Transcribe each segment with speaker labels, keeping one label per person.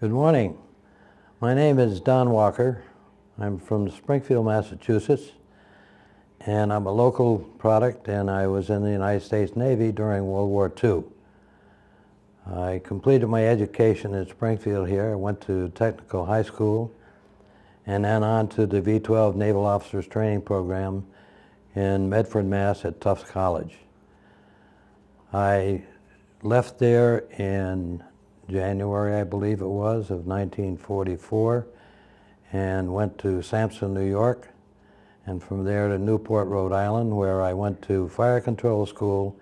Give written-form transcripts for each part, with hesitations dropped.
Speaker 1: Good morning. My name is Don Walker. I'm from Springfield, Massachusetts, and I'm a local product, and I was in the United States Navy during World War II. I completed my education in Springfield here. I went to Technical High School and then on to the V-12 Naval Officers Training Program in Medford, Mass. At Tufts College. I left there in January, I believe it was, of 1944, and went to Sampson, New York, and from there to Newport, Rhode Island, where I went to fire control school,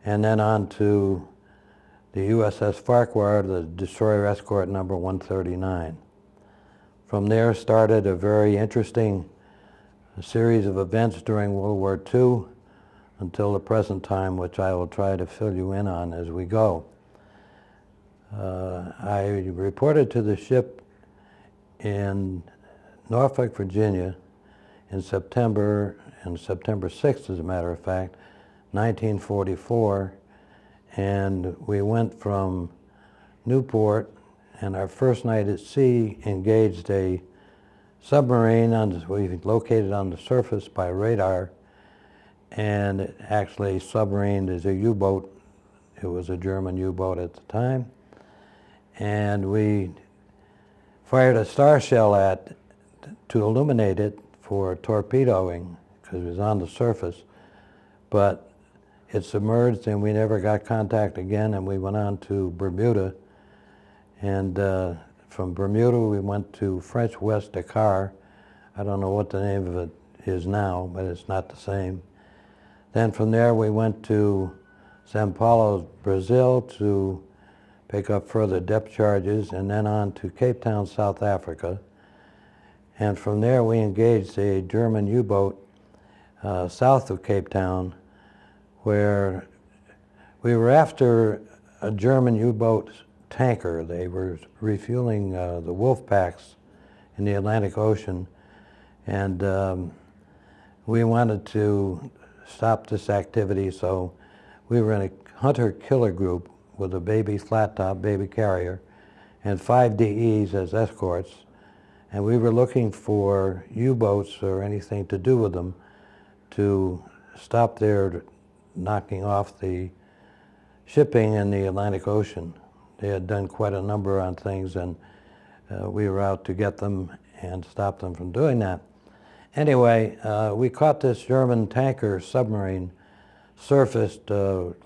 Speaker 1: and then on to the USS Farquhar, the destroyer escort number 139. From there started a very interesting series of events during World War II until the present time, which I will try to fill you in on as we go. I reported to the ship in Norfolk, Virginia in September 6th, as a matter of fact, 1944, and we went from Newport, and our first night at sea engaged a submarine we located on the surface by radar, and it actually submarined as a U-boat. It was a German U-boat at the time. And we fired a star shell to illuminate it for torpedoing, because it was on the surface. But it submerged and we never got contact again, and we went on to Bermuda. And from Bermuda we went to French West Dakar. I don't know what the name of it is now, but it's not the same. Then from there we went to São Paulo, Brazil, to pick up further depth charges, and then on to Cape Town, South Africa. And from there we engaged a German U-boat south of Cape Town, where we were after a German U-boat tanker. They were refueling the wolf packs in the Atlantic Ocean, and we wanted to stop this activity, so we were in a hunter-killer group with a baby flat-top baby carrier and 5 DEs as escorts, and we were looking for U-boats or anything to do with them to stop their knocking off the shipping in the Atlantic Ocean. They had done quite a number on things, and we were out to get them and stop them from doing that. Anyway, we caught this German tanker submarine, surfaced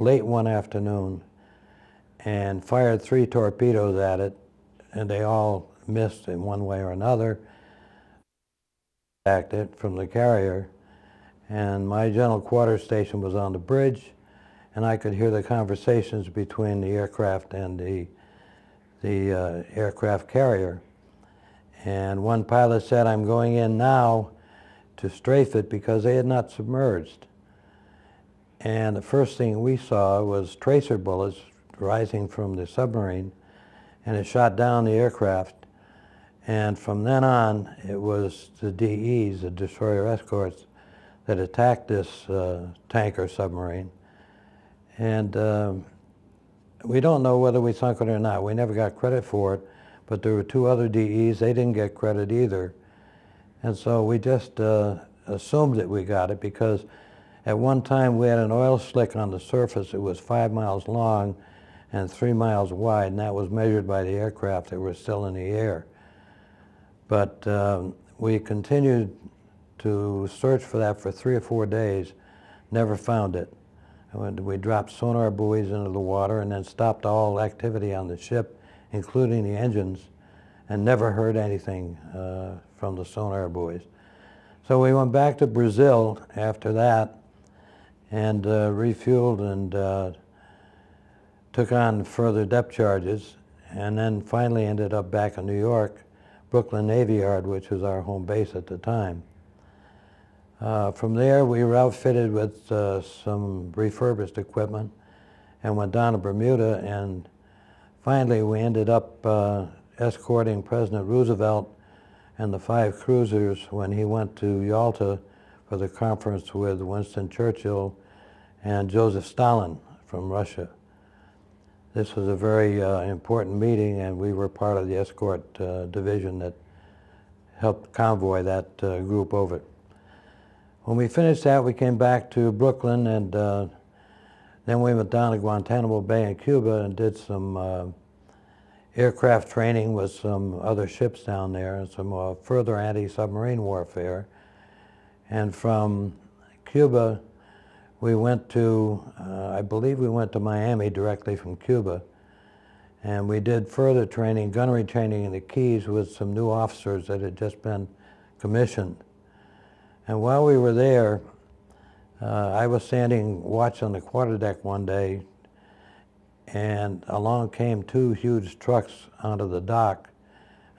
Speaker 1: late one afternoon, and fired 3 torpedoes at it, and they all missed in one way or another. Attacked it from the carrier, and my general quarters station was on the bridge, and I could hear the conversations between the aircraft and the aircraft carrier. And one pilot said, "I'm going in now to strafe it," because they had not submerged. And the first thing we saw was tracer bullets rising from the submarine, and it shot down the aircraft. And from then on, it was the DEs, the destroyer escorts, that attacked this tanker submarine. And we don't know whether we sunk it or not. We never got credit for it, but there were 2 other DEs. They didn't get credit either. And so we just assumed that we got it, because at one time we had an oil slick on the surface. It was 5 miles long and 3 miles wide, and that was measured by the aircraft that were still in the air. But we continued to search for that for 3 or 4 days, never found it. We dropped sonar buoys into the water and then stopped all activity on the ship, including the engines, and never heard anything from the sonar buoys. So we went back to Brazil after that and refueled and took on further depth charges, and then finally ended up back in New York, Brooklyn Navy Yard, which was our home base at the time. From there, we were outfitted with some refurbished equipment and went down to Bermuda, and finally we ended up escorting President Roosevelt and the 5 cruisers when he went to Yalta for the conference with Winston Churchill and Joseph Stalin from Russia. this was a very important meeting, and we were part of the escort division that helped convoy that group over. When we finished that, we came back to Brooklyn, and then we went down to Guantanamo Bay in Cuba and did some aircraft training with some other ships down there and some further anti-submarine warfare. And from Cuba, we went to, I believe we went to Miami directly from Cuba, and we did further training, gunnery training in the Keys with some new officers that had just been commissioned. And while we were there, I was standing watch on the quarterdeck one day, and along came two huge trucks onto the dock,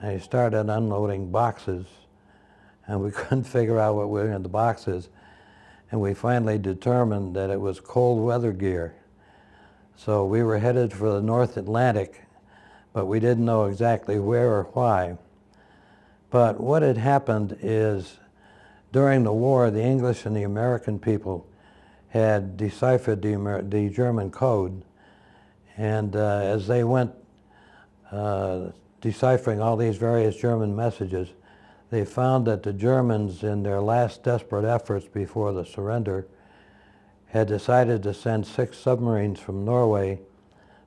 Speaker 1: and they started unloading boxes, and we couldn't figure out what were in the boxes. And we finally determined that it was cold weather gear. So we were headed for the North Atlantic, but we didn't know exactly where or why. But what had happened is, during the war, the English and the American people had deciphered the German code, and as they went deciphering all these various German messages, they found that the Germans, in their last desperate efforts before the surrender, had decided to send 6 submarines from Norway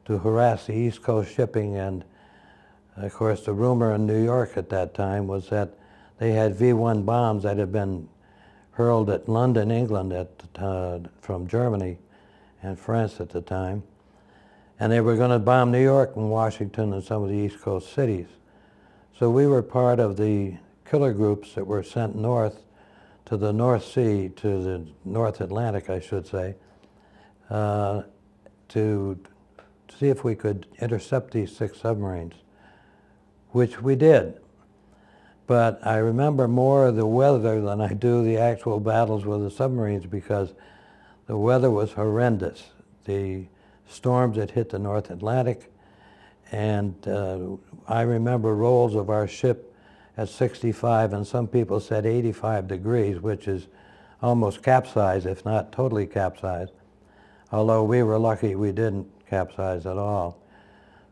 Speaker 1: to harass the East Coast shipping. And of course, the rumor in New York at that time was that they had V-1 bombs that had been hurled at London, England, from Germany and France at the time. And they were going to bomb New York and Washington and some of the East Coast cities. So we were part of the killer groups that were sent north to the North Sea, to the North Atlantic, I should say, to see if we could intercept these 6 submarines, which we did. But I remember more of the weather than I do the actual battles with the submarines, because the weather was horrendous. The storms that hit the North Atlantic, and I remember rolls of our ship at 65, and some people said 85 degrees, which is almost capsized, if not totally capsized, although we were lucky we didn't capsize at all.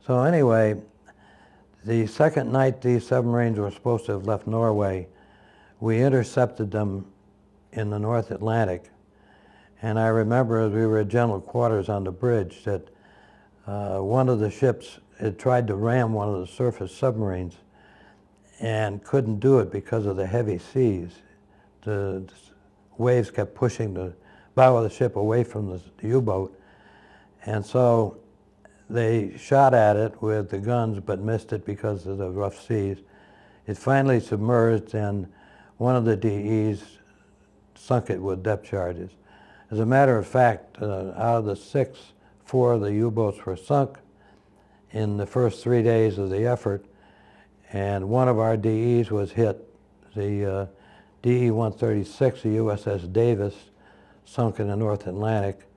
Speaker 1: So anyway, the second night these submarines were supposed to have left Norway, we intercepted them in the North Atlantic. And I remember, as we were at general quarters on the bridge, that one of the ships had tried to ram one of the surface submarines and couldn't do it because of the heavy seas. The waves kept pushing the bow of the ship away from the U-boat. And so they shot at it with the guns but missed it because of the rough seas. It finally submerged, and one of the DEs sunk it with depth charges. As a matter of fact, out of the 6, 4 of the U-boats were sunk in the first 3 days of the effort, and one of our DEs was hit. The DE-136, the USS Davis, sunk in the North Atlantic,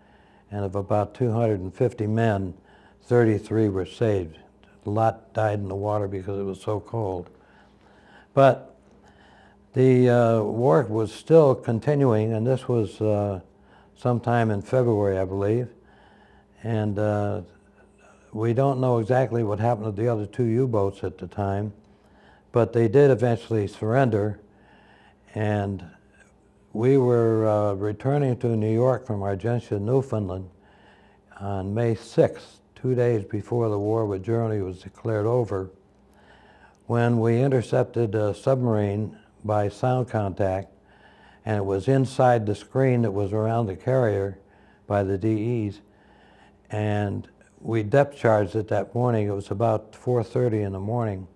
Speaker 1: and of about 250 men, 33 were saved. A lot died in the water because it was so cold. But the war was still continuing, and this was sometime in February, I believe. And we don't know exactly what happened to the other 2 U-boats at the time, but they did eventually surrender. And we were returning to New York from Argentia, Newfoundland on May 6th, 2 days before the war with Germany was declared over, when we intercepted a submarine by sound contact, and it was inside the screen that was around the carrier by the DEs. And we depth charged it that morning. It was about 4:30 in the morning.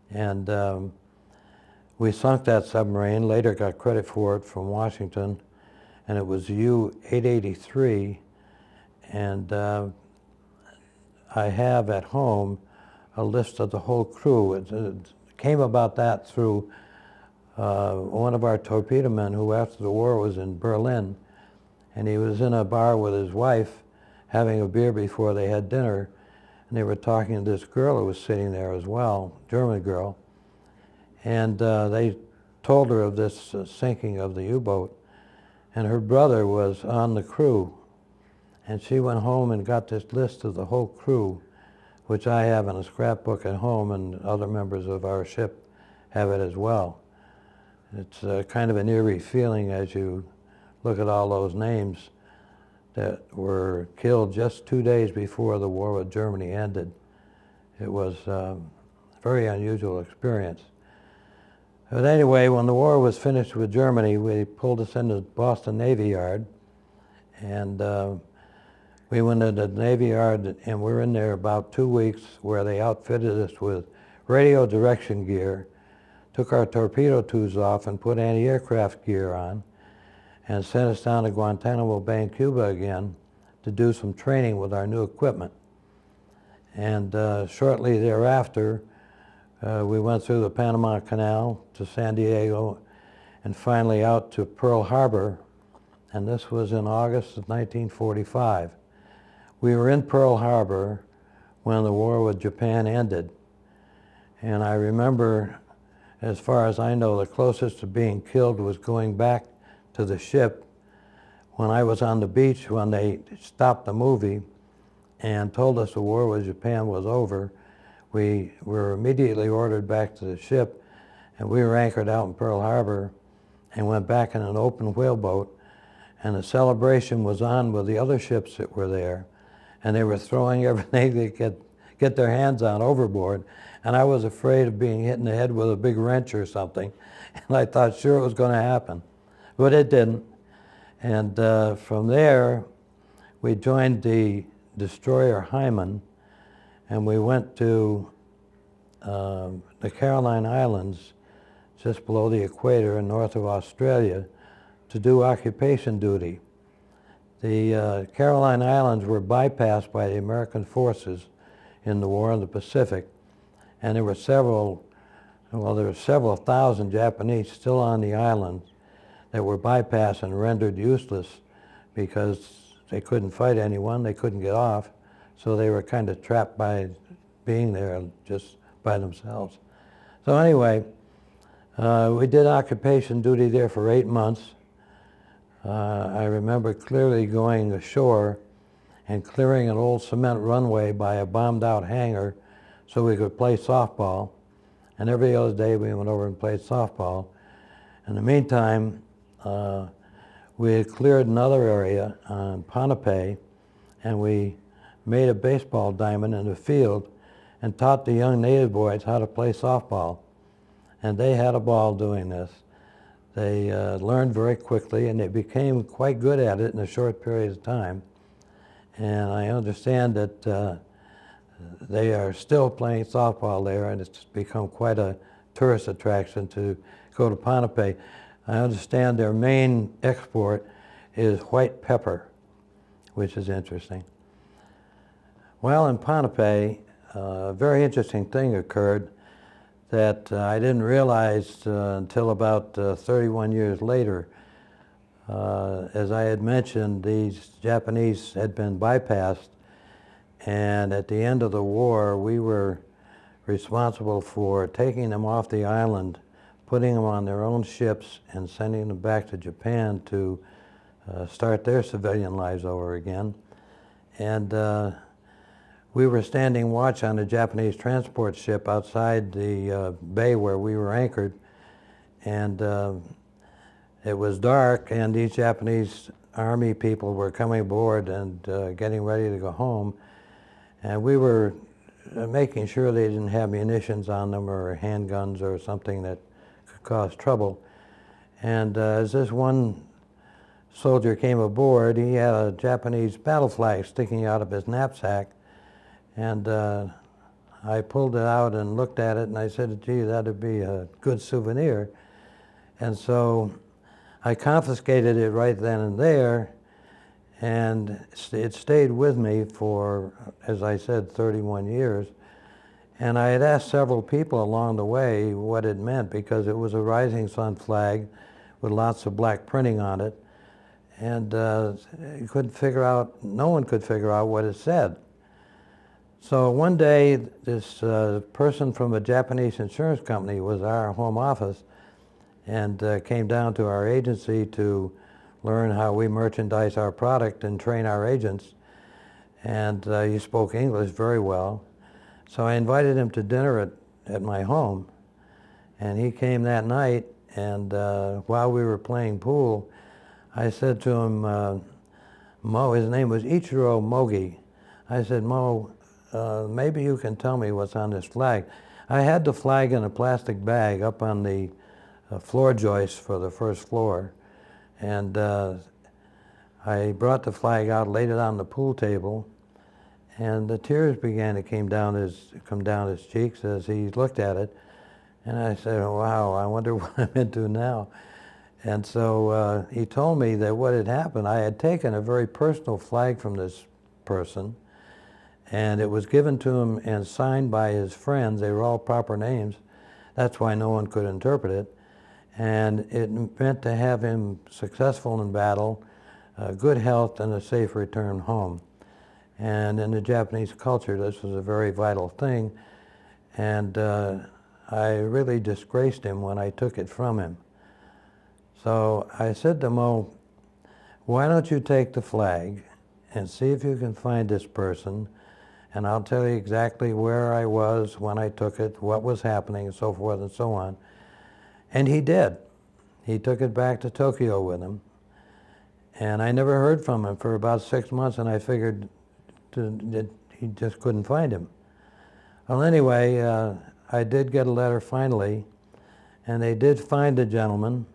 Speaker 1: And we sunk that submarine, later got credit for it from Washington, and it was U-883. And I have at home a list of the whole crew. It came about that through one of our torpedo men who, after the war, was in Berlin, and he was in a bar with his wife having a beer before they had dinner, and they were talking to this girl who was sitting there as well, German girl, and they told her of this sinking of the U-boat, and her brother was on the crew, and she went home and got this list of the whole crew, which I have in a scrapbook at home, and other members of our ship have it as well. It's kind of an eerie feeling as you look at all those names that were killed just 2 days before the war with Germany ended. It was a very unusual experience. But anyway, when the war was finished with Germany, we pulled us into Boston Navy Yard, and we went into the Navy Yard, and we were in there about 2 weeks, where they outfitted us with radio direction gear, took our torpedo tubes off and put anti-aircraft gear on, and sent us down to Guantanamo Bay in Cuba again to do some training with our new equipment. And shortly thereafter, we went through the Panama Canal to San Diego, and finally out to Pearl Harbor, and this was in August of 1945. We were in Pearl Harbor when the war with Japan ended, and I remember, as far as I know, the closest to being killed was going back to the ship when I was on the beach when they stopped the movie and told us the war with Japan was over. We were immediately ordered back to the ship, and we were anchored out in Pearl Harbor and went back in an open whaleboat, and the celebration was on with the other ships that were there, and they were throwing everything they could get their hands on overboard, and I was afraid of being hit in the head with a big wrench or something, and I thought sure it was going to happen, but it didn't. And from there, we joined the destroyer Hyman, and we went to the Caroline Islands, just below the equator and north of Australia, to do occupation duty. The Caroline Islands were bypassed by the American forces in the war in the Pacific, and there were several thousand Japanese still on the island that were bypassed and rendered useless because they couldn't fight anyone, they couldn't get off, so they were kind of trapped by being there just by themselves. So anyway, we did occupation duty there for 8 months. I remember clearly going ashore and clearing an old cement runway by a bombed out hangar so we could play softball. And every other day we went over and played softball. In the meantime, we had cleared another area on Ponape, and we made a baseball diamond in the field and taught the young native boys how to play softball. And they had a ball doing this. They learned very quickly, and they became quite good at it in a short period of time. And I understand that they are still playing softball there, and it's become quite a tourist attraction to go to Ponape. I understand their main export is white pepper, which is interesting. Well, in Ponape, a very interesting thing occurred that I didn't realize until about 31 years later. As I had mentioned, these Japanese had been bypassed, and at the end of the war, we were responsible for taking them off the island, putting them on their own ships, and sending them back to Japan to start their civilian lives over again. And we were standing watch on a Japanese transport ship outside the bay where we were anchored, and it was dark, and these Japanese army people were coming aboard and getting ready to go home, and we were making sure they didn't have munitions on them or handguns or something that could cause trouble. And as this one soldier came aboard, he had a Japanese battle flag sticking out of his knapsack, and I pulled it out and looked at it, and I said, gee, that'd be a good souvenir. And so I confiscated it right then and there, and it stayed with me for, as I said, 31 years. And I had asked several people along the way what it meant, because it was a Rising Sun flag with lots of black printing on it, and you couldn't figure out, no one could figure out what it said. So one day, this person from a Japanese insurance company was at our home office and came down to our agency to learn how we merchandise our product and train our agents. and he spoke English very well. So I invited him to dinner at my home, and he came that night, and while we were playing pool, I said to him, Mo, his name was Ichiro Mogi. I said, Mo, maybe you can tell me what's on this flag. I had the flag in a plastic bag up on the floor joist for the first floor, and I brought the flag out, laid it on the pool table, and the tears began to come down his cheeks as he looked at it. And I said, wow, I wonder what I'm into now. And so he told me that what had happened, I had taken a very personal flag from this person, and it was given to him and signed by his friends. They were all proper names. That's why no one could interpret it. And it meant to have him successful in battle, good health, and a safe return home. And in the Japanese culture, this was a very vital thing. And I really disgraced him when I took it from him. So I said to Mo, why don't you take the flag and see if you can find this person, and I'll tell you exactly where I was when I took it, what was happening, and so forth and so on. And he did. He took it back to Tokyo with him. And I never heard from him for about 6 months, and I figured that he just couldn't find him. Well, anyway, I did get a letter finally, and they did find the gentleman.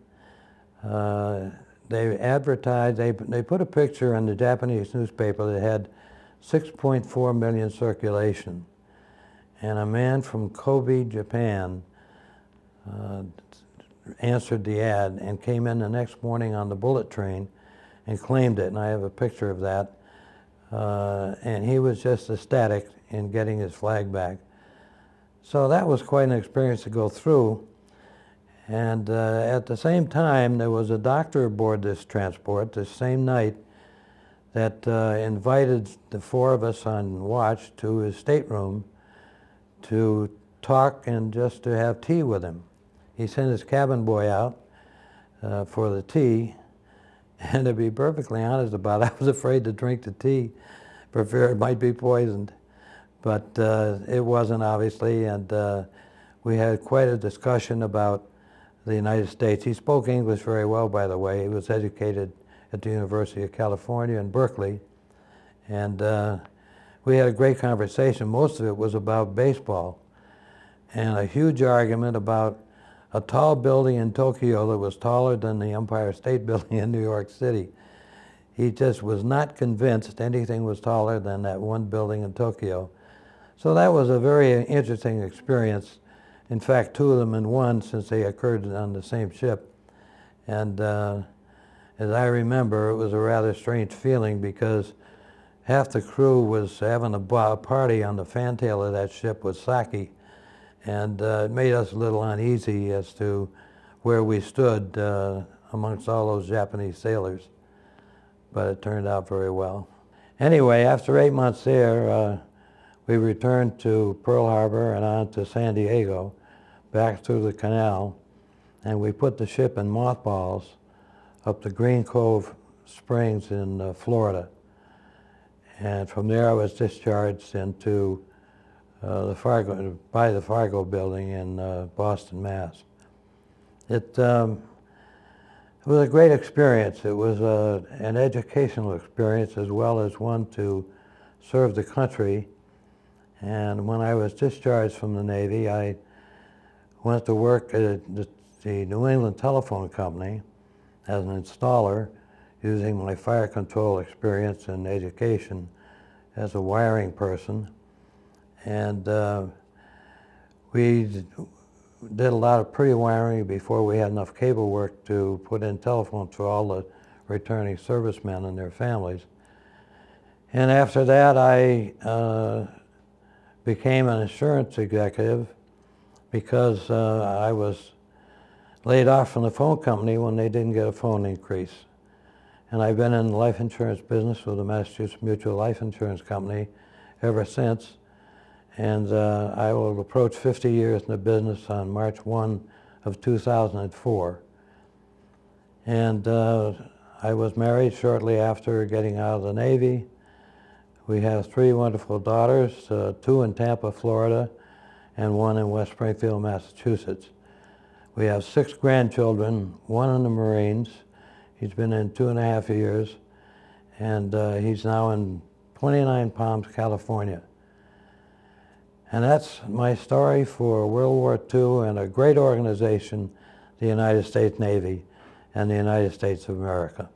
Speaker 1: They advertised, they put a picture in the Japanese newspaper that had 6.4 million circulation. And a man from Kobe, Japan, answered the ad and came in the next morning on the bullet train and claimed it, and I have a picture of that. And he was just ecstatic in getting his flag back. So that was quite an experience to go through. And at the same time, there was a doctor aboard this transport this same night that invited the four of us on watch to his stateroom to talk and just to have tea with him. He sent his cabin boy out for the tea, and to be perfectly honest about it, I was afraid to drink the tea for fear it might be poisoned. But it wasn't, obviously, and we had quite a discussion about the United States. He spoke English very well, by the way. He was educated at the University of California in Berkeley, and we had a great conversation. Most of it was about baseball, and a huge argument about a tall building in Tokyo that was taller than the Empire State Building in New York City. He just was not convinced anything was taller than that one building in Tokyo. So that was a very interesting experience. In fact, two of them in one, since they occurred on the same ship. And as I remember, it was a rather strange feeling because half the crew was having a party on the fantail of that ship with sake, and it made us a little uneasy as to where we stood amongst all those Japanese sailors. But it turned out very well. Anyway, after 8 months there, we returned to Pearl Harbor and on to San Diego, back through the canal, and we put the ship in mothballs up the Green Cove Springs in Florida. And from there I was discharged into the Fargo building in Boston, Mass. It was a great experience. It was an educational experience as well as one to serve the country. And when I was discharged from the Navy, I went to work at the New England Telephone Company as an installer, using my fire control experience and education as a wiring person. And we did a lot of pre-wiring before we had enough cable work to put in telephones for all the returning servicemen and their families. And after that, I became an insurance executive because I was laid off from the phone company when they didn't get a phone increase. And I've been in the life insurance business with the Massachusetts Mutual Life Insurance Company ever since. And I will approach 50 years in the business on March 1 of 2004. And I was married shortly after getting out of the Navy. We have 3 wonderful daughters, 2 in Tampa, Florida, and 1 in West Springfield, Massachusetts. We have 6 grandchildren, 1 in the Marines. He's been in 2.5 years, and he's now in 29 Palms, California. And that's my story for World War II and a great organization, the United States Navy and the United States of America.